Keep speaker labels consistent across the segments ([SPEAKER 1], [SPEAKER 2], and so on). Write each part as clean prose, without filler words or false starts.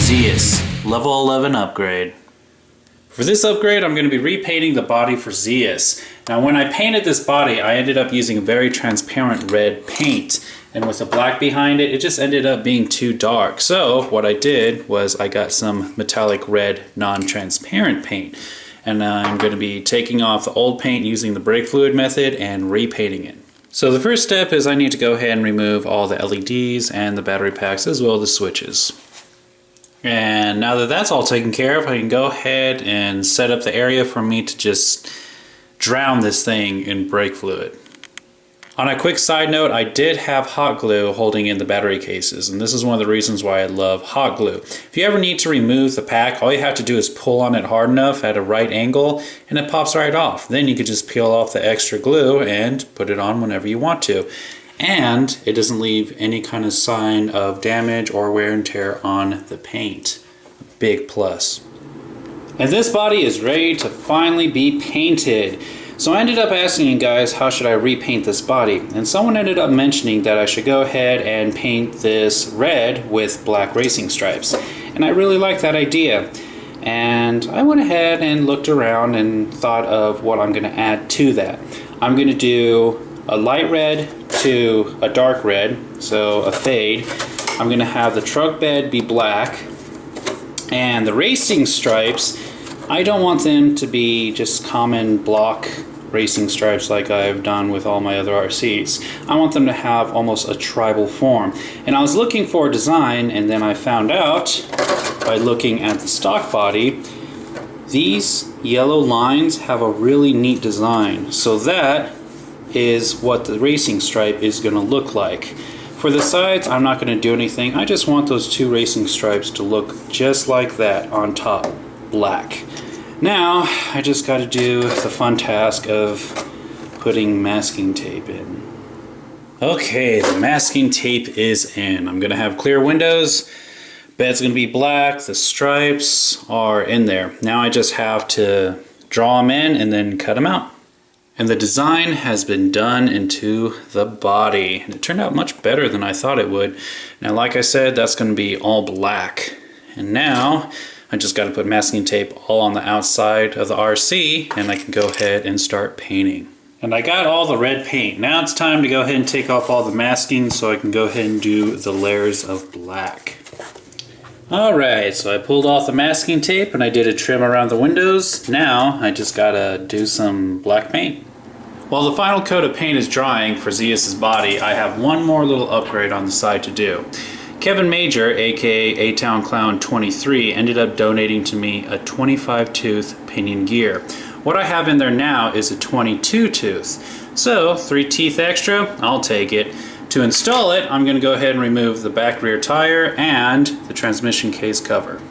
[SPEAKER 1] Zeaus, level 11 upgrade. For this upgrade, I'm going to be repainting the body for Zeaus. Now when I painted this body, I ended up using a very transparent red paint. And with the black behind it, it just ended up being too dark. So what I did was I got some metallic red non-transparent paint. And I'm going to be taking off the old paint using the brake fluid method and repainting it. So the first step is I need to go ahead and remove all the LEDs and the battery packs as well as the switches. And now that that's all taken care of, I can go ahead and set up the area for me to just drown this thing in brake fluid. On a quick side note, I did have hot glue holding in the battery cases, and this is one of the reasons why I love hot glue. If you ever need to remove the pack, all you have to do is pull on it hard enough at a right angle and it pops right off. Then you can just peel off the extra glue and put it on whenever you want to. And it doesn't leave any kind of sign of damage or wear and tear on the paint. Big plus. And this body is ready to finally be painted. So I ended up asking you guys, how should I repaint this body? And someone ended up mentioning that I should go ahead and paint this red with black racing stripes. And I really like that idea. And I went ahead and looked around and thought of what I'm going to add to that. I'm going to do a light red to a dark red, so a fade. I'm going to have the truck bed be black. And the racing stripes, I don't want them to be just common block racing stripes like I've done with all my other RCs. I want them to have almost a tribal form. And I was looking for a design, and then I found out by looking at the stock body, these yellow lines have a really neat design. So that is what the racing stripe is going to look like. For the sides, I'm not going to do anything. I just want those two racing stripes to look just like that on top, black. Now, I just got to do the fun task of putting masking tape in. Okay, the masking tape is in. I'm going to have clear windows. Bed's going to be black. The stripes are in there. Now I just have to draw them in and then cut them out. And the design has been done into the body. And it turned out much better than I thought it would. Now, like I said, that's going to be all black. And now I just got to put masking tape all on the outside of the RC, and I can go ahead and start painting. And I got all the red paint. Now it's time to go ahead and take off all the masking so I can go ahead and do the layers of black. Alright, so I pulled off the masking tape and I did a trim around the windows. Now I just gotta do some black paint. While the final coat of paint is drying for Zeus's body, I have one more little upgrade on the side to do. Kevin Major, aka A-Town Clown 23, ended up donating to me a 25 tooth pinion gear. What I have in there now is a 22 tooth. So 3 teeth extra, I'll take it. To install it, I'm going to go ahead and remove the back rear tire and the transmission case cover.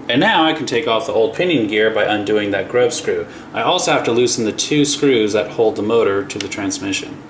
[SPEAKER 1] And now I can take off the old pinion gear by undoing that grub screw. I also have to loosen the 2 screws that hold the motor to the transmission.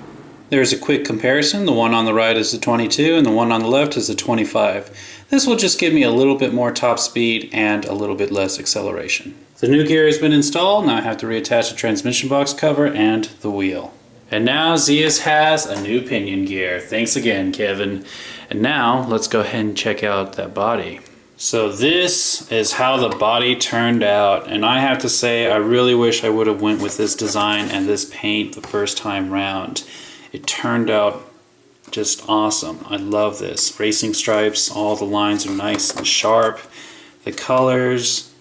[SPEAKER 1] There's a quick comparison. The one on the right is the 22 and the one on the left is the 25. This will just give me a little bit more top speed and a little bit less acceleration. The new gear has been installed. Now I have to reattach the transmission box cover and the wheel. And now Zeus has a new pinion gear. Thanks again, Kevin. And now let's go ahead and check out that body. So this is how the body turned out, and I have to say I really wish I would have went with this design and this paint the first time round. It turned out just awesome. I love this. Racing stripes, all the lines are nice and sharp. The colors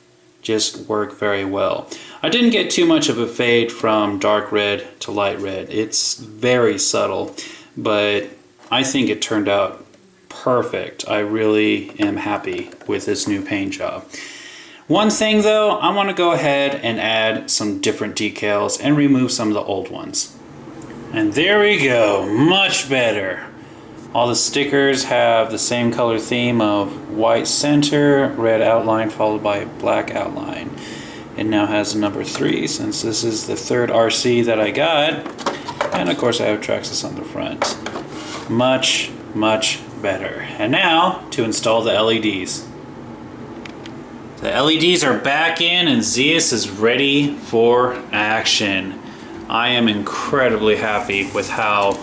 [SPEAKER 1] just work very well. I didn't get too much of a fade from dark red to light red. It's very subtle, but I think it turned out perfect. I really am happy with this new paint job. One thing though, I want to go ahead and add some different decals and remove some of the old ones. And there we go, much better. All the stickers have the same color theme of white center, red outline followed by black outline. It now has a number 3 since this is the 3rd RC that I got. And of course I have Traxxas on the front. Much, much better. And now to install the LEDs. The LEDs are back in and Zeus is ready for action. I am incredibly happy with how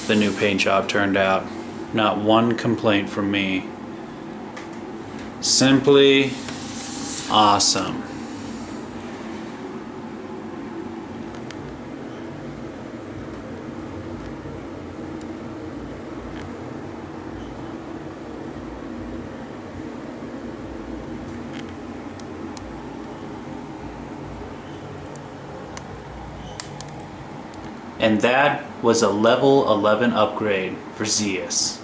[SPEAKER 1] the new paint job turned out. Not one complaint from me. Simply awesome. And that was a level 11 upgrade for Zeaus.